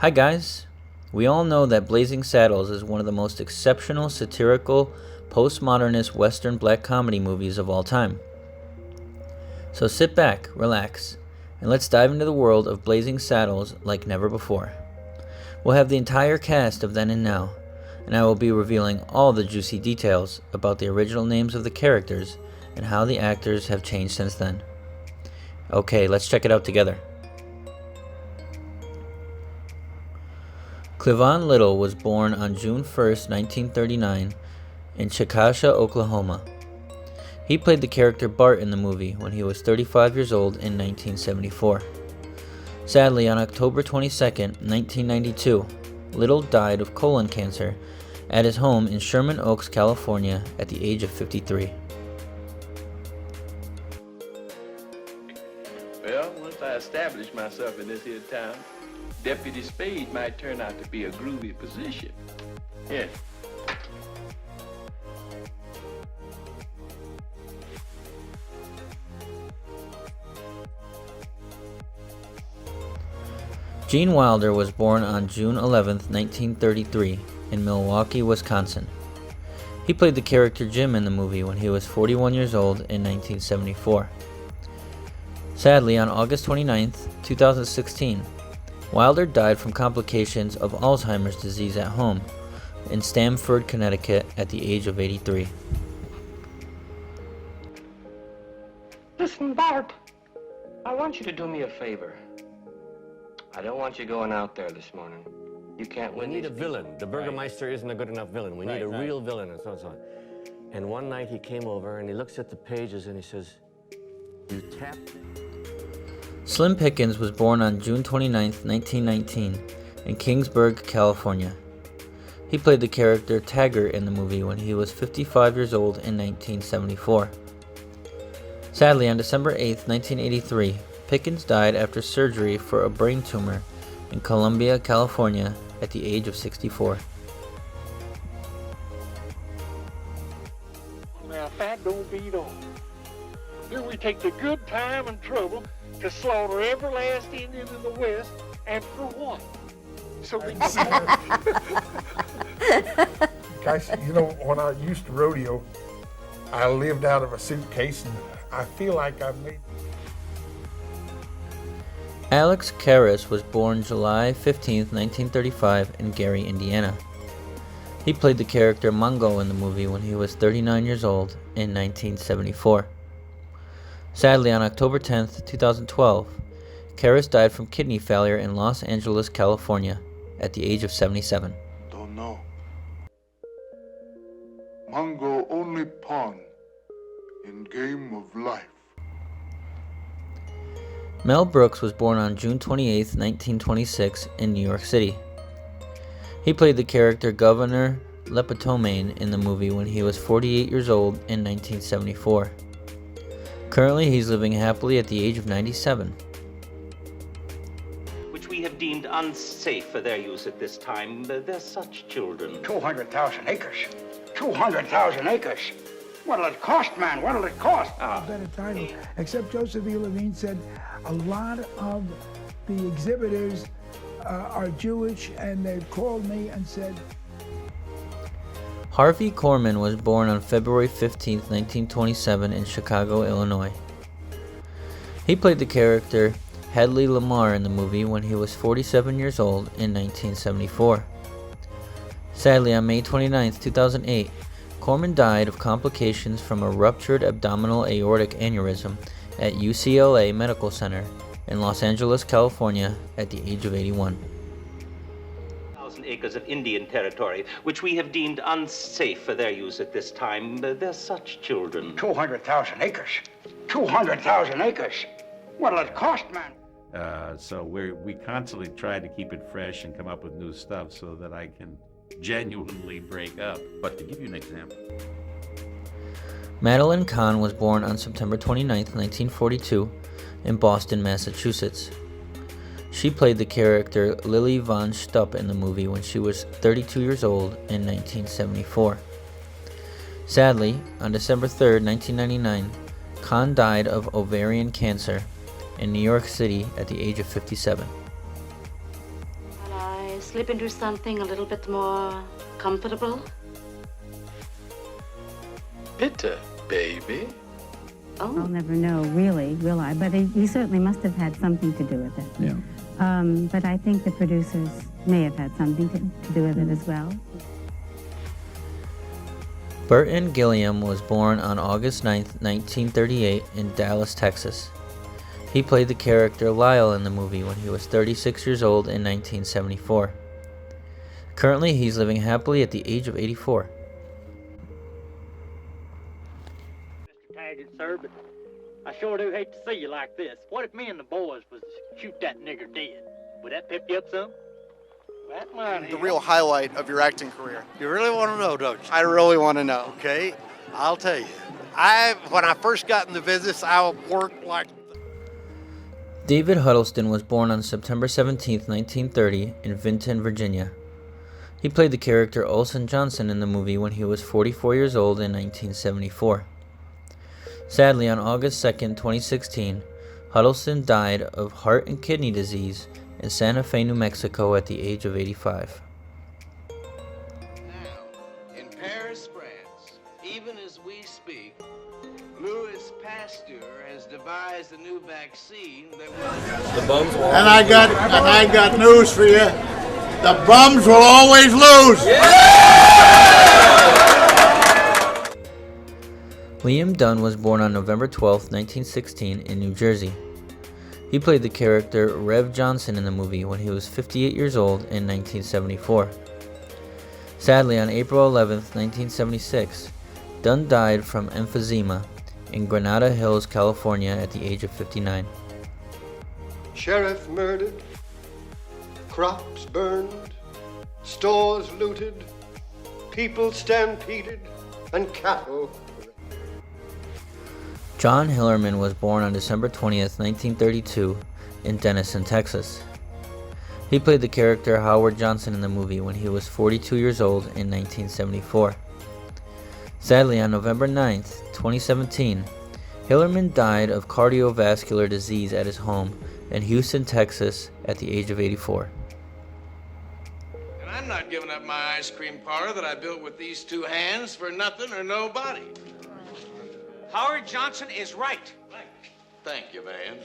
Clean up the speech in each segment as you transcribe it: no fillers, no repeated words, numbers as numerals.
Hi guys! We all know that Blazing Saddles is one of the most exceptional satirical postmodernist western black comedy movies of all time. So sit back, relax, and let's dive into the world of Blazing Saddles like never before. We'll have the entire cast of Then and Now, and I will be revealing all the juicy details about the original names of the characters and how the actors have changed since then. Okay, let's check it out together. Cleavon Little was born on June 1st, 1939, in Chickasha, Oklahoma. He played the character Bart in the movie when he was 35 years old in 1974. Sadly, on October 22, 1992, Little died of colon cancer at his home in Sherman Oaks, California, at the age of 53. Well, once I establish myself in this here town, Deputy Spade might turn out to be a groovy position. Yeah. Gene Wilder was born on June 11, 1933, in Milwaukee, Wisconsin. He played the character Jim in the movie when he was 41 years old in 1974. Sadly, on August 29, 2016, Wilder died from complications of Alzheimer's disease at home in Stamford, Connecticut, at the age of 83. Listen, Bart, I want you to do me a favor. I don't want you going out there this morning. You can't We win need these a villain. The Burgermeister isn't a good enough villain. We need a real villain, and so on and so on. And one night he came over and he looks at the pages and he says, "You tapped." Slim Pickens was born on June 29, 1919, in Kingsburg, California. He played the character Taggart in the movie when he was 55 years old in 1974. Sadly, on December 8, 1983, Pickens died after surgery for a brain tumor in Columbia, California, at the age of 64. Now, if that don't beat on. Here we take the good time and trouble to slaughter every last Indian in the West, and for what? So we Guys, you know, when I used to rodeo, I lived out of a suitcase, and I feel like I've made... Alex Karras was born July 15, 1935, in Gary, Indiana. He played the character Mungo in the movie when he was 39 years old in 1974. Sadly, on October 10, 2012, Karras died from kidney failure in Los Angeles, California, at the age of 77. Don't know. Mungo only pawn in game of life. Mel Brooks was born on June 28, 1926, in New York City. He played the character Governor Lepetomaine in the movie when he was 48 years old in 1974. Currently, he's living happily at the age of 97. Which we have deemed unsafe for their use at this time. They're such children. 200,000 acres. 200,000 acres. What'll it cost, man? What'll it cost? Better title. Except Joseph E. Levine said a lot of the exhibitors are Jewish, and they've called me and said. Harvey Korman was born on February 15, 1927, in Chicago, Illinois. He played the character Hedley Lamar in the movie when he was 47 years old in 1974. Sadly, on May 29, 2008, Korman died of complications from a ruptured abdominal aortic aneurysm at UCLA Medical Center in Los Angeles, California, at the age of 81. Acres of Indian territory, which we have deemed unsafe for their use at this time. They're such children. 200,000 acres. 200,000 acres. What'll it cost, man? So we constantly try to keep it fresh and come up with new stuff so that I can genuinely break up. But to give you an example. Madeline Kahn was born on September 29, 1942, in Boston, Massachusetts. She played the character Lily von Stupp in the movie when she was 32 years old in 1974. Sadly, on December 3, 1999, Kahn died of ovarian cancer in New York City at the age of 57. I slip into something a little bit more comfortable? Bitter, baby. Oh. I'll never know, really, will I? But he certainly must have had something to do with it. Yeah. But I think the producers may have had something to do with it as well. Burton Gilliam was born on August 9, 1938 in Dallas, Texas. He played the character Lyle in the movie when he was 36 years old in 1974. Currently, he's living happily at the age of 84. Mr. Taggart, sir, but I sure do hate to see you like this. What if me and the boys was to shoot that nigger dead? Would that pip you up some? That money. The real highlight of your acting career. You really want to know, don't you? I really want to know. Okay, I'll tell you. When I first got in the business, I worked like... David Huddleston was born on September 17, 1930 in Vinton, Virginia. He played the character Olson Johnson in the movie when he was 44 years old in 1974. Sadly, on August 2, 2016, Huddleston died of heart and kidney disease in Santa Fe, New Mexico at the age of 85. Now, in Paris, France, even as we speak, Louis Pasteur has devised a new vaccine that will... And I got news for you. The bums will always lose. Liam Dunn was born on November 12, 1916 in New Jersey. He played the character Rev Johnson in the movie when he was 58 years old in 1974. Sadly, on April 11, 1976, Dunn died from emphysema in Granada Hills, California at the age of 59. Sheriff murdered, crops burned, stores looted, people stampeded, and cattle. John Hillerman was born on December 20th, 1932 in Denison, Texas. He played the character Howard Johnson in the movie when he was 42 years old in 1974. Sadly, on November 9th, 2017, Hillerman died of cardiovascular disease at his home in Houston, Texas at the age of 84. And I'm not giving up my ice cream parlor that I built with these two hands for nothing or nobody. Howard Johnson is right. Thank you, man.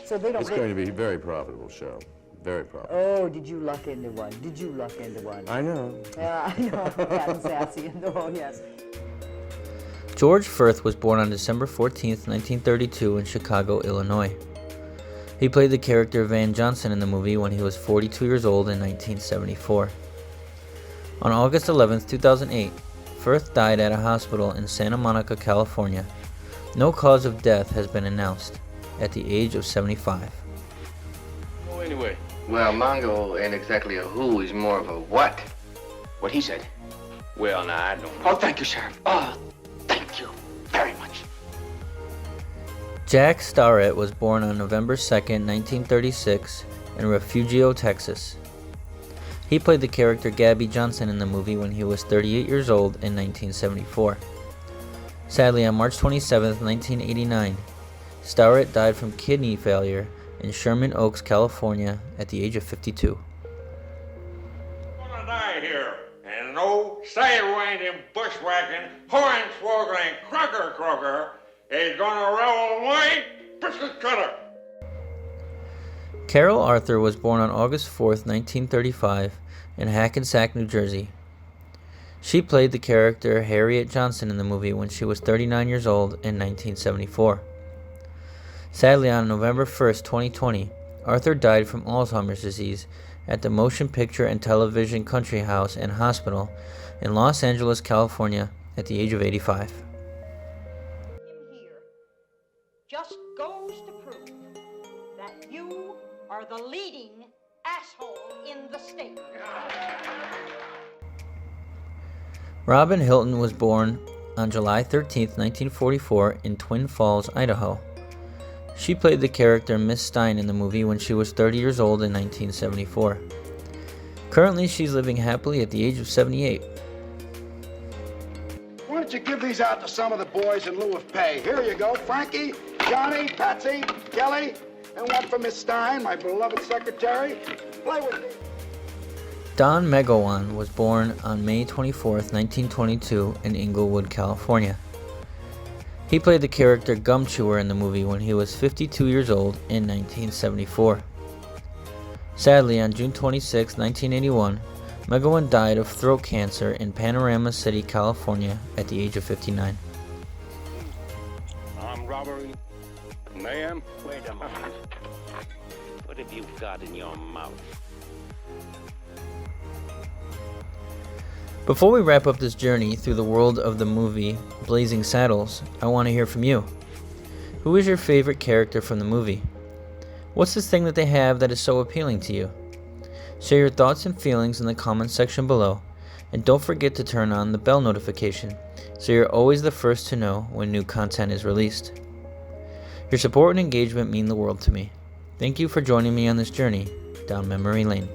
So they don't. It's going to be a very profitable show. Very profitable. Oh, did you luck into one? Did you luck into one? I know. Yeah, I know. Fat and sassy. Oh, yes. George Firth was born on December 14, 1932 in Chicago, Illinois. He played the character Van Johnson in the movie when he was 42 years old in 1974. On August 11, 2008, Firth died at a hospital in Santa Monica, California. No cause of death has been announced, at the age of 75. Oh, anyway. Well, Mongo ain't exactly a who, he's more of a what. What he said. Well, now, I don't know. Oh, thank you, Sheriff. Oh, thank you very much. Jack Starrett was born on November 2, 1936 in Refugio, Texas. He played the character Gabby Johnson in the movie when he was 38 years old in 1974. Sadly, on March 27, 1989, Starrett died from kidney failure in Sherman Oaks, California at the age of 52. Gonna die here. And no sidewinding, bushwhacking, hornswoggling, crocker is gonna roll away, biscuit cutter. Carol Arthur was born on August 4, 1935 in Hackensack, New Jersey. She played the character Harriet Johnson in the movie when she was 39 years old in 1974. Sadly, on November 1, 2020, Arthur died from Alzheimer's disease at the Motion Picture and Television Country House and Hospital in Los Angeles, California at the age of 85. Just goes to prove that you are the leading asshole in the state. Robin Hilton was born on July 13, 1944 in Twin Falls, Idaho. She played the character Miss Stein in the movie when she was 30 years old in 1974. Currently, she's living happily at the age of 78. Why don't you give these out to some of the boys in lieu of pay? Here you go, Frankie, Johnny, Patsy, Kelly, and one for Miss Stein, my beloved secretary. Play with me. Don McGowan was born on May 24, 1922 in Inglewood, California. He played the character Gumchewer in the movie when he was 52 years old in 1974. Sadly, on June 26, 1981, McGowan died of throat cancer in Panorama City, California at the age of 59. I'm Robert. Ma'am? Wait a moment. What have you got in your mouth? Before we wrap up this journey through the world of the movie Blazing Saddles, I want to hear from you. Who is your favorite character from the movie? What's this thing that they have that is so appealing to you? Share your thoughts and feelings in the comments section below, and don't forget to turn on the bell notification so you're always the first to know when new content is released. Your support and engagement mean the world to me. Thank you for joining me on this journey down memory lane.